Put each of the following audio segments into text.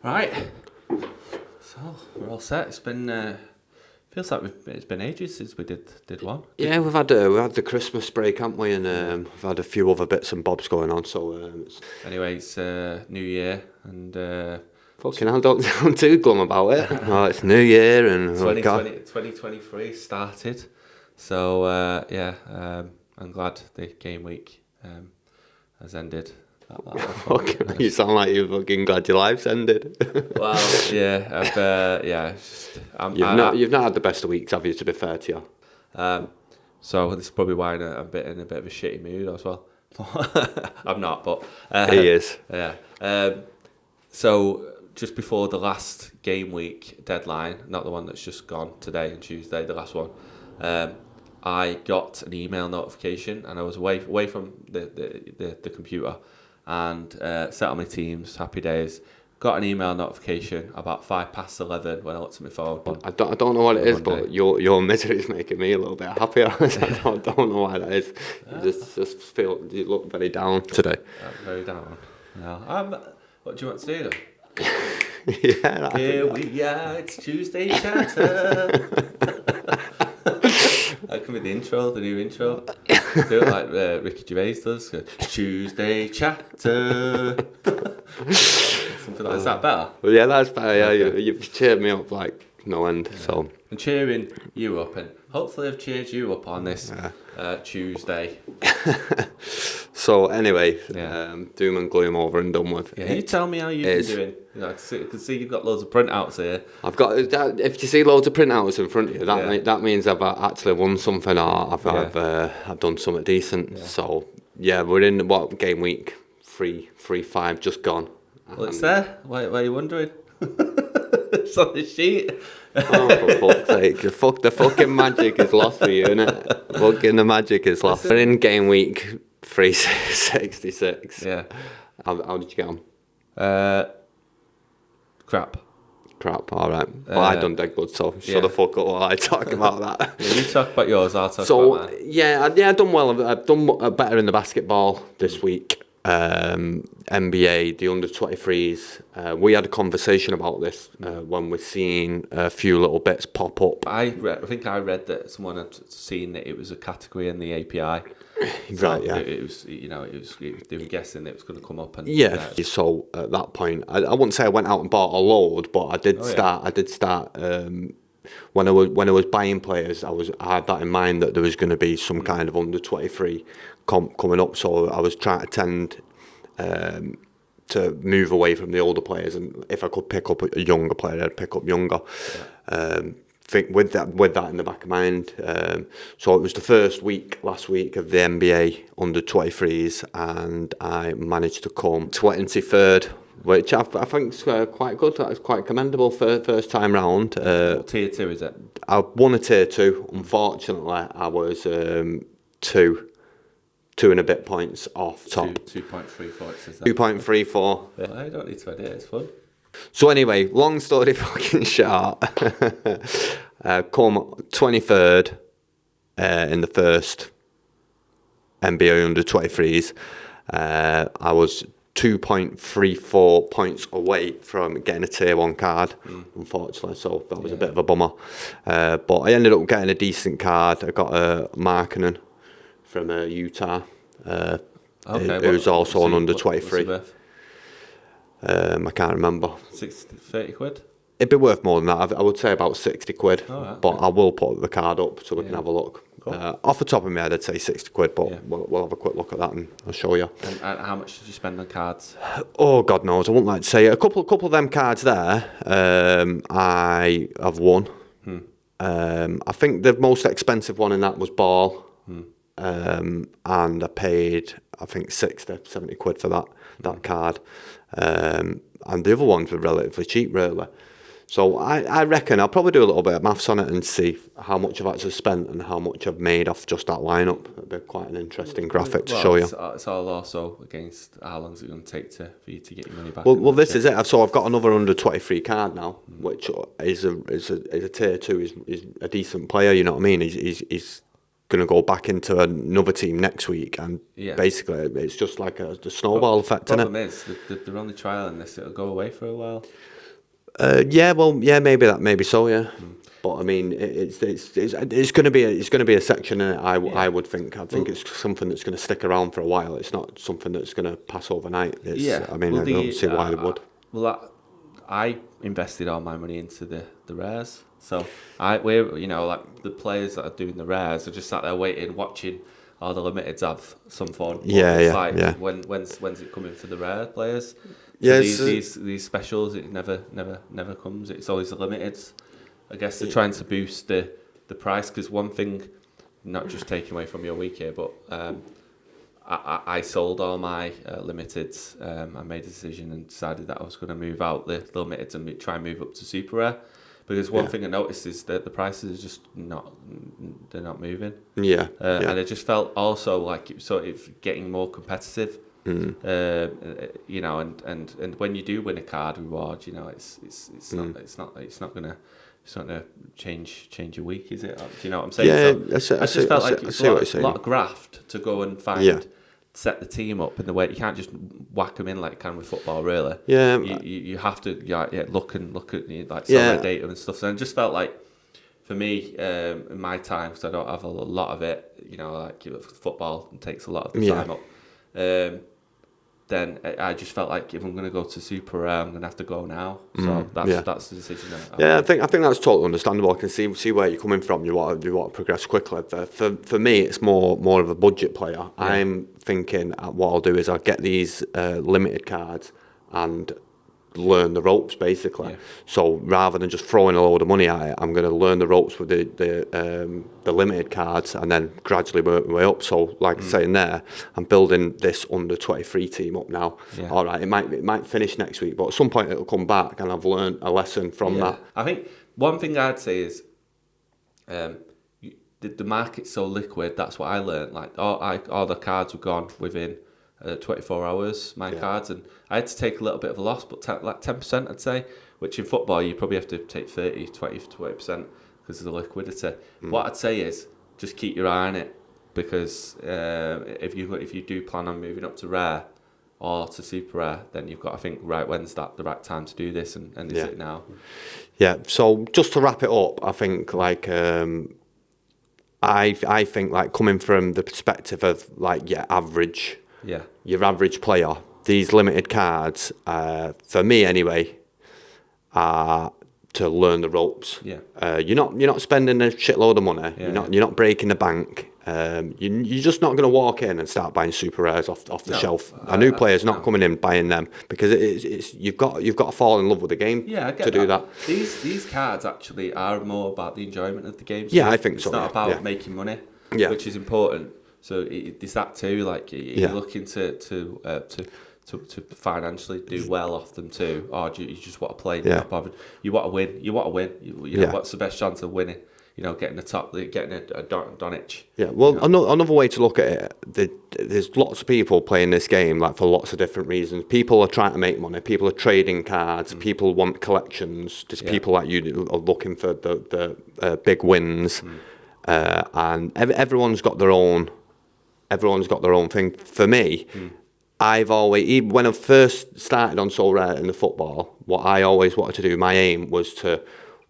Right, so we're all set. It's been feels like it's been ages since we did one. Yeah, we've had the Christmas break, haven't we? And we've had a few other bits and bobs going on. So Anyway, it's New Year and fucking hell, don't sound too glum about it. Oh, it's New Year and 2023 started. So I'm glad the game week has ended. You sound like you're fucking glad your life's ended. Well, yeah, You've not had the best of weeks, have you? To be fair to you. So this is probably why I'm in a bit of a shitty mood as well. I'm not, but He is. Yeah. So just before the last game week deadline, not the one that's just gone today and Tuesday, the last one, I got an email notification, and I was away from the computer, and set on my Teams, happy days. Got an email notification about 11:05 when I looked at my phone. I don't know what it is, Monday. but your misery is making me a little bit happier. I don't know why that is. You just feel you look very down today. Very down. No. What do you want to do then? Yeah. Here we are, it's Tuesday chatter. That can be the new intro. Do it like Ricky Gervais does. Tuesday chatter. Something like that. Is that better? Well, yeah, that's better. Yeah, okay. You've cheered me up like no end. Yeah. So I'm cheering you up, and hopefully I've cheered you up on this Tuesday. So anyway, doom and gloom over and done with. Yeah, you tell me how you've been doing. You know, I can see you've got loads of printouts here. I've got. If you see loads of printouts in front of you, that means I've actually won something, or I've done something decent. Yeah. So yeah, we're in game week 3-5 just gone. Well, it's there. Why are you wondering? It's on the sheet. Oh, for fuck's sake. The fucking magic is lost for you, innit? Fucking the magic is lost. We're in game week 366. Yeah. How did you get on? Crap, alright. Well, I done dead good, so shut the fuck up while I talk about that. Yeah, you talk about yours, I'll talk about mine. I've done well. I've done better in the basketball this week. NBA, the under-23s. We had a conversation about this when we're seeing a few little bits pop up. I think I read that someone had seen that it was a category in the API. So right, yeah. It was, they were guessing it was going to come up. And so at that point, I wouldn't say I went out and bought a load, but I did start. When I was buying players, I had that in mind that there was going to be some kind of under-23 comp coming up, so I was trying to tend to move away from the older players, and if I could pick up a younger player, I'd pick up younger. Think with that in the back of mind. So it was the first week last week of the NBA under-23s, and I managed to come 23rd, which I think is quite good. That's quite commendable for first time round. What tier 2 is it? I won a tier 2. Unfortunately, I was 2 and a bit points off top. 2.34. Is that 2.34. Yeah, I don't need to edit. It's fun. So anyway, long story fucking short. Come 23rd in the first NBA under-23s. I was 2.34 points away from getting a tier 1 card, unfortunately, so that was a bit of a bummer. But I ended up getting a decent card. I got a Markkanen from Utah, who's also an under-23. I can't remember. 30 quid? It'd be worth more than that. I would say about 60 quid, but I will put the card up so we can have a look. Cool. Off the top of my head, I'd say 60 quid, but we'll have a quick look at that and I'll show you. And how much did you spend on cards? Oh, God knows. I wouldn't like to say. A couple of them cards there, I have won. I think the most expensive one in that was Ball. And I paid, I think, 60, 70 quid for that card. And the other ones were relatively cheap, really. So I reckon I'll probably do a little bit of maths on it and see how much I've actually spent and how much I've made off just that lineup. It'd be quite an interesting graphic to show you. It's all also against how long is it going to take for you to get your money back. Well, this is it. So I've got another under-23 card now, which is a tier 2. Is a decent player. You know what I mean? He's going to go back into another team next week, and basically it's just like the snowball effect. The problem is they're only trialing this; it'll go away for a while. Maybe so, yeah. But I mean, it's going to be a section in it. I would think. I think it's something that's going to stick around for a while. It's not something that's going to pass overnight. I mean, I don't see why they would. I invested all my money into the rares, so we're like the players that are doing the rares are just sat there waiting, watching all the limiteds have some fun. When's it coming for the rare players? So these specials, it never comes. It's always the limiteds. I guess they're trying to boost the price, because one thing, not just taking away from your week here, but I sold all my limiteds. I made a decision and decided that I was going to move out the limiteds and try and move up to super rare, because one thing I noticed is that the prices are just not moving. And it just felt also like it was sort of getting more competitive. And when you do win a card reward, it's not gonna change your week, is it? Do you know what I'm saying? I just felt like it's a lot of graft to go and find, set the team up in the way. You can't just whack them in like you can with football, really. You have to look at like Sorare data and stuff. So it just felt like, for me, in my time, because I don't have a lot of it, like football takes a lot of the time up. Then I just felt like if I'm going to go to super rare, I'm going to have to go now. So that's the decision. I think that's totally understandable. I can see where you're coming from. You want to progress quickly. For me, it's more of a budget player. I'm thinking what I'll do is I'll get these limited cards and learn the ropes, basically. So rather than just throwing a load of money at it, I'm going to learn the ropes with the limited cards and then gradually work my way up. So like saying there, I'm building this under 23 team up now. All right, it might finish next week, but at some point it'll come back and I've learned a lesson from that. I think one thing I'd say is the market's so liquid. That's what I learned. Like all the cards were gone within 24 hours, my cards, and I had to take a little bit of a loss, but like 10%, I'd say, which in football you probably have to take 20% because of the liquidity. What I'd say is just keep your eye on it, because if you do plan on moving up to rare or to super rare, then you've got to think, right, when's that the right time to do this, and is it now? So just to wrap it up, I think like I think like coming from the perspective of like your average player, these limited cards, for me anyway, are to learn the ropes. You're not spending a shitload of money. You're not breaking the bank. You're just not going to walk in and start buying super rares off the shelf. A new player's not coming in buying them, because it's you've got to fall in love with the game to do that. These cards actually are more about the enjoyment of the game. I think so. It's not about making money, which is important. So it's that too. Like you're looking to financially do well off them too, or do you just want to play? Not bothered. You want to win. You know what's the best chance of winning? Getting a Donich. Another way to look at it, there's lots of people playing this game like for lots of different reasons. People are trying to make money. People are trading cards. People want collections. There's people like you are looking for the big wins, and everyone's got their own. Everyone's got their own thing. For me, I've always, even when I first started on Sorare in the football, what I always wanted to do, my aim was to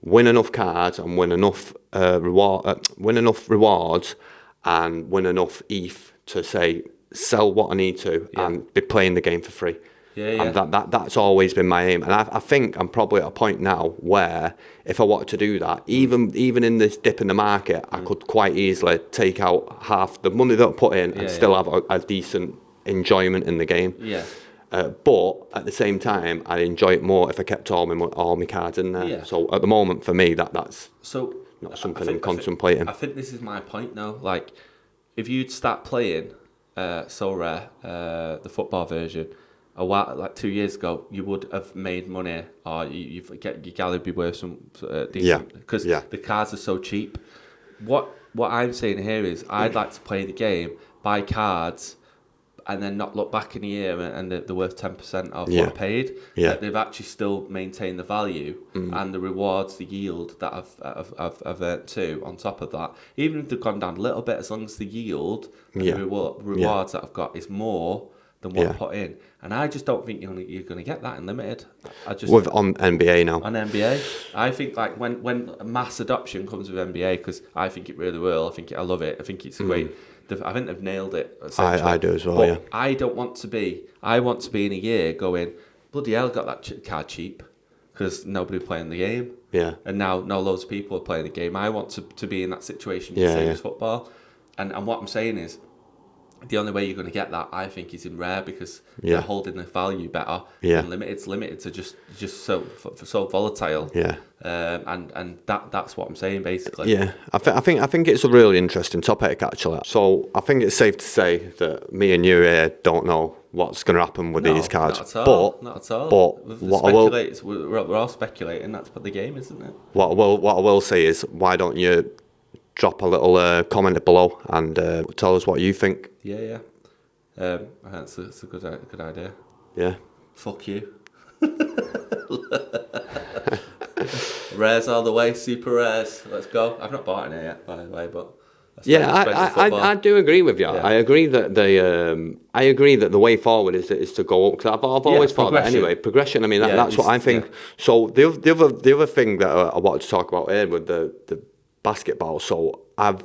win enough cards and win enough rewards and win enough ETH to say sell what I need to and be playing the game for free. And that's always been my aim. And I think I'm probably at a point now where if I wanted to do that, even in this dip in the market, I could quite easily take out half the money that I put in and still have a decent enjoyment in the game. But at the same time, I'd enjoy it more if I kept all my cards in there. So at the moment, for me, that's not something I'm contemplating. I think this is my point now. Like, if you'd start playing Sorare, the football version, a while, like 2 years ago, you would have made money, or your galley would be worth some decent, because the cards are so cheap. What I'm saying here is, I'd like to play the game, buy cards, and then not look back in a year and they're worth 10% of Yeah. what I paid. Yeah. That they've actually still maintained the value and the rewards, the yield that I've earned too. On top of that, even if they've gone down a little bit, as long as the yield and Yeah. the rewards that I've got is more than what I Yeah. put in, and I just don't think you're going to get that in limited. I just on NBA now. on NBA, I think like when mass adoption comes with NBA, because I think it really will. I love it. I think it's great. I think they've nailed it. I do as well. But Yeah. I don't want to be. I want to be in a year going, bloody hell, got that card cheap because nobody playing the game. Yeah. And now loads of people are playing the game. I want to be in that situation, Yeah, same yeah. as football. And what I'm saying is, the only way you're going to get that, I think, is in rare, because Yeah. they're holding the value better. Yeah. And limiteds are just so volatile. Yeah. And that's what I'm saying basically. Yeah, I think it's a really interesting topic actually. So I think it's safe to say that me and you here don't know what's going to happen with these cards. Not at all. Not at all. But what I will, we're all speculating. That's what the game is, isn't it? what I will say is, why don't you drop a little comment below and tell us what you think? Yeah. That's a good idea. Yeah. Fuck you. Rares all the way, super rares. Let's go. I've not bought any yet, by the way, but Yeah, I do agree with you. Yeah. I agree that the way forward is to go up. Because I've always thought that anyway. Progression. I mean, that's what I think. Yeah. So the other thing that I wanted to talk about here with the basketball. So I've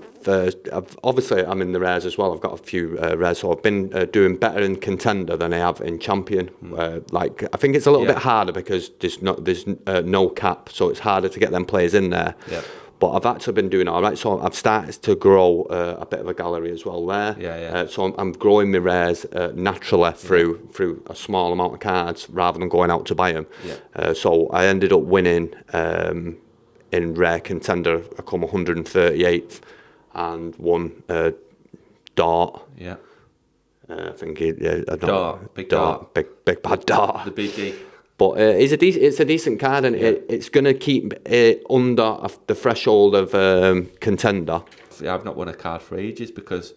obviously I'm in the rares as well. I've got a few rares. So I've been doing better in contender than I have in champion. Like I think it's a little bit harder because there's no cap, so it's harder to get them players in there. Yeah. But I've actually been doing all right. So I've started to grow a bit of a gallery as well there. Yeah. So I'm growing my rares naturally through a small amount of cards rather than going out to buy them. Yeah. So I ended up winning in rare contender. I come 138th and won Dart. Yeah. I think I don't Dart, big Dart. Big bad Dart. The biggie. But it's a decent card, and it's going to keep it under the threshold of contender. I've not won a card for ages because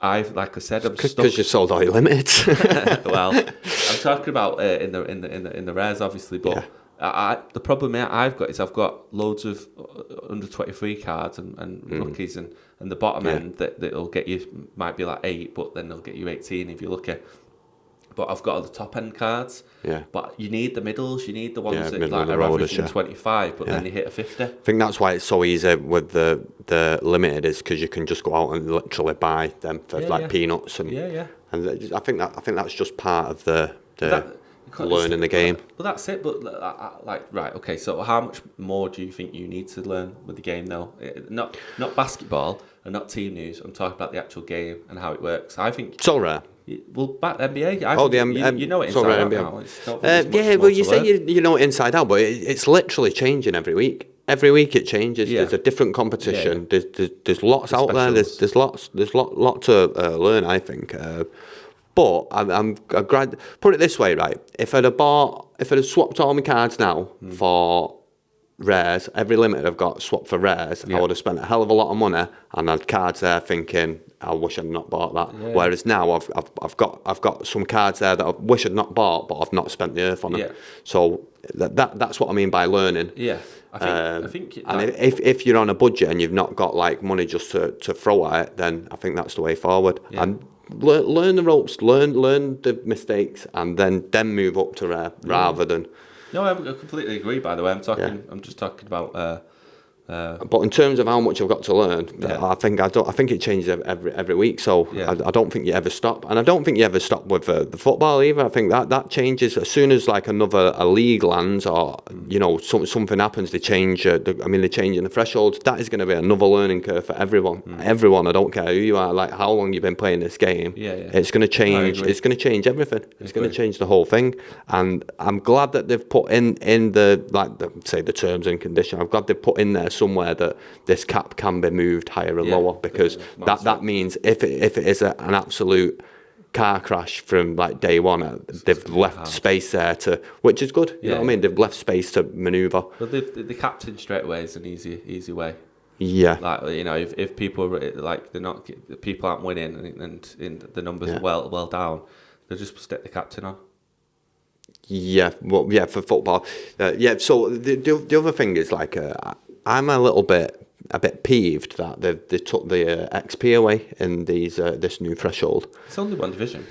like I said, I'm stuck. Because you sold all your limits. Well, I'm talking about in the rares, obviously, but the problem I've got is I've got loads of under 23 cards and rookies, and the bottom end that'll get you might be like 8, but then they'll get you 18 if you're lucky. But I've got all the top end cards. Yeah. But you need the middles. You need the ones that middle like of the are road, averaging 25, but then you hit a 50. I think that's why it's so easy with the limited, is because you can just go out and literally buy them for peanuts and and I think that's just part of the learning the game. But that's it. But right, okay. So how much more do you think you need to learn with the game now? Not basketball and not team news. I'm talking about the actual game and how it works. I think Sorare. Well, back the NBA. You know it Sorare inside out NBA. now. Well, you say you know it inside out, but it's literally changing every week. Every week it changes. Yeah. There's a different competition. Yeah. There's lots out there. There's lot to learn, I think. But I'm glad. Put it this way, right? If I'd have swapped all my cards now for rares, every limit I've got swapped for rares, I would have spent a hell of a lot of money, and I had cards there thinking, I wish I'd not bought that. Yeah. Whereas now I've got some cards there that I wish I'd not bought, but I've not spent the earth on them. Yeah. So that's what I mean by learning. Yeah. I think and if you're on a budget and you've not got like money just to throw at it, then I think that's the way forward. Yeah. And learn the ropes, learn the mistakes, and then move up to rare rather than. No, I completely agree. By the way, I'm just talking about. But in terms of how much I've got to learn, I think it changes every week. So I don't think you ever stop, and I don't think you ever stop with the football either. I think that changes as soon as like a league lands, or something happens. They change. They're changing the thresholds. That is going to be another learning curve for everyone. Everyone. I don't care who you are, like how long you've been playing this game. It's going to change. It's going to change everything. It's going to change the whole thing. And I'm glad that they've put in the terms and conditions. I'm glad they've put in there somewhere that this cap can be moved higher and lower, because that means if it is an absolute car crash from like day one, they've left space there which is good. You know what I mean? They've left space to manoeuvre. But the captain straight away is an easy way. Yeah. Like, you know, if people like they're not, the people aren't winning and in the numbers are well down, they'll just stick the captain on. Yeah, well, yeah, for football, yeah. So the other thing is like, I'm a bit peeved that they took the XP away in this new threshold. It's only one division.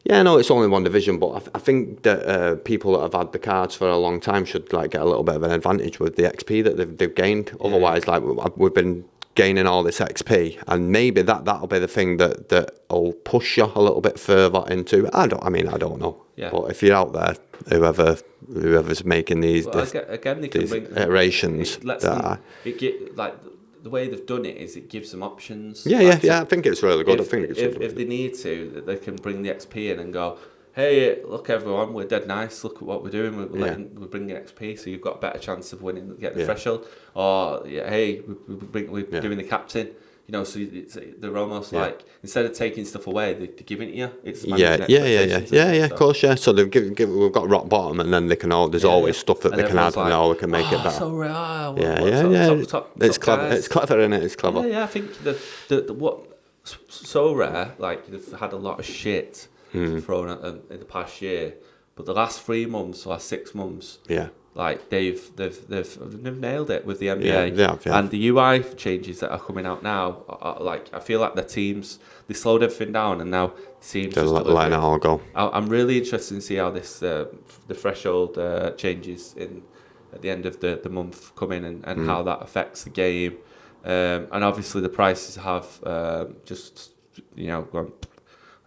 Yeah, no, it's only one division, but I think that people that have had the cards for a long time should like get a little bit of an advantage with the XP that they've gained. Yeah. Otherwise, like we've been gaining all this XP, and maybe that'll be the thing that'll push you a little bit further into. I don't know. Yeah. But if you're out there, whoever's making these again, they can these bring iterations, the way they've done it is it gives them options. Yeah. I think it's really good. If they need to, they can bring the XP in and go, hey, look everyone, we're dead nice. Look at what we're doing. We're bringing XP, so you've got a better chance of winning, getting the threshold. Or hey, we're doing the captain. You know, so they're almost like, instead of taking stuff away, they're giving it to you. It's yeah. Of course, yeah. So we've got rock bottom, and then they can there's always stuff that they can add, and we can make it better. So rare. It's clever. It's clever, isn't it? It's clever. Yeah. I think the what Sorare, like, they've had a lot of shit thrown at them in the past year, but the last 3 months, last 6 months, like they've nailed it with the NBA, and the UI changes that are coming out now. Like, I feel like the teams, they slowed everything down, and now the teams they're letting it all go. I'm really interested to see how this the threshold changes at the end of the month come in, and how that affects the game, and obviously the prices have just gone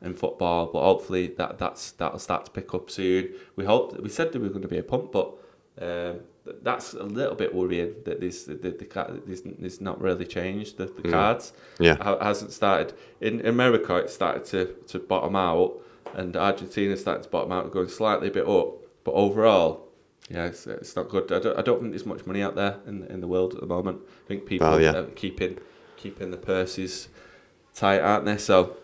in football, but hopefully that'll start to pick up soon. We said there was going to be a pump, but that's a little bit worrying that there's not really changed the cards. It hasn't started in America. It started to bottom out, and Argentina started to bottom out and going slightly a bit up, but overall, it's not good. I don't think there's much money out there in the world at the moment. I think people are keeping the purses tight, aren't they? So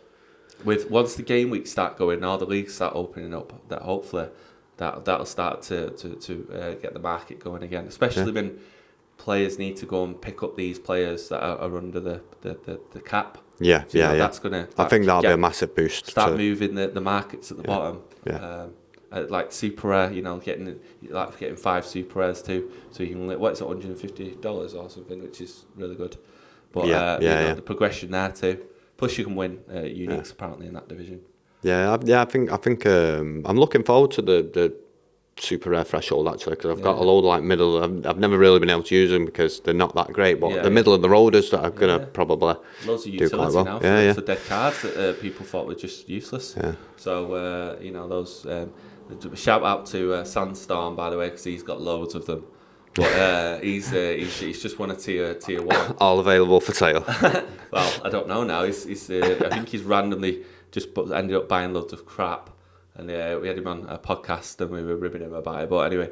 once the game weeks start going, all the leagues start opening up, that hopefully that'll start to get the market going again, especially when players need to go and pick up these players that are under the cap. That's gonna. I think that'll be a massive boost. Start moving the markets at the bottom. Like super rare, getting 5 super rares too, so you can $150 or something, which is really good. But the progression there too. Plus, you can win uniques apparently in that division. I think I'm looking forward to the super rare threshold actually, because I've got a load of like middle. I've never really been able to use them because they're not that great. But the middle of the roaders that are gonna probably loads of do quite utility well. now for dead cards that people thought were just useless. So those. Shout out to Sandstorm, by the way, because he's got loads of them. But he's just won a tier 1. All available for sale. Well, I don't know now. He's I think he's randomly just ended up buying loads of crap, and we had him on a podcast and we were ribbing him about it. But anyway,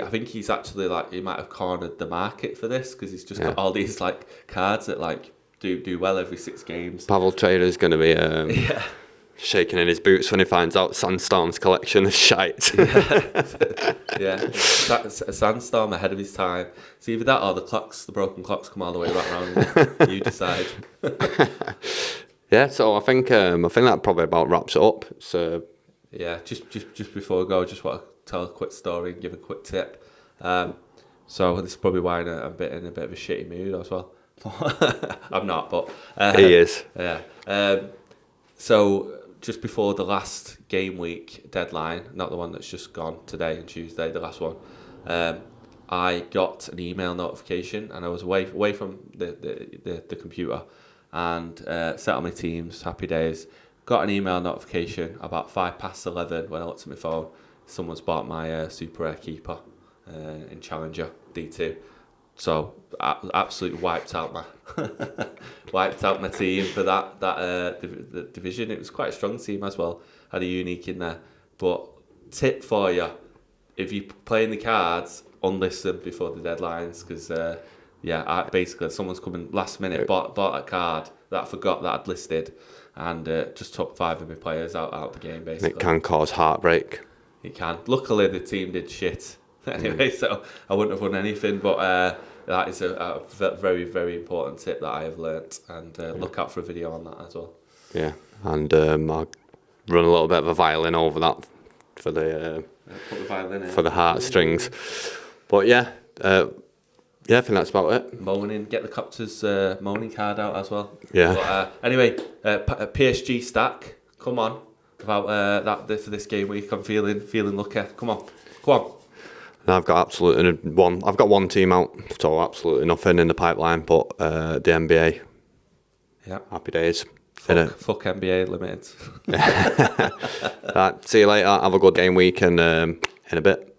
I think he's actually he might have cornered the market for this, because he's just got all these cards that do well every 6 games. Pavel Trader's going to be shaking in his boots when he finds out Sandstorm's collection is shite. Sandstorm ahead of his time. It's either that or the broken clocks come all the way back round. You decide. So I think that probably about wraps it up. So just before we go, I just want to tell a quick story and give a quick tip. So this is probably why I'm in a bit of a shitty mood as well. I'm not, but he is. So just before the last game week deadline, not the one that's just gone today and Tuesday, the last one, I got an email notification, and I was away from the computer, and set on my Teams, happy days. Got an email notification about 11:05 when I looked at my phone. Someone's bought my super rare keeper in Challenger D2. So absolutely wiped out my team for that division. It was quite a strong team as well. Had a unique in there. But tip for you, if you're playing the cards, unlist them before the deadlines, because basically someone's coming last minute, bought a card that I forgot that I'd listed, and just took 5 of my players out of the game basically. It can cause heartbreak. It can. Luckily the team did shit anyway, so I wouldn't have won anything. But that is a very, very important tip that I have learnt, and look out for a video on that as well. Yeah, and I'll run a little bit of a violin over that for the put the violin in. For the heartstrings. But yeah, I think that's about it. Moaning, get the Copters moaning card out as well. Yeah. But, anyway, PSG stack. Come on, about for this game week. I'm feeling lucky. Come on. And I've got I've got one team out, so absolutely nothing in the pipeline. But the NBA. Yeah. Happy days. Fuck NBA Limited. Right, see you later. Have a good game week, and in a bit.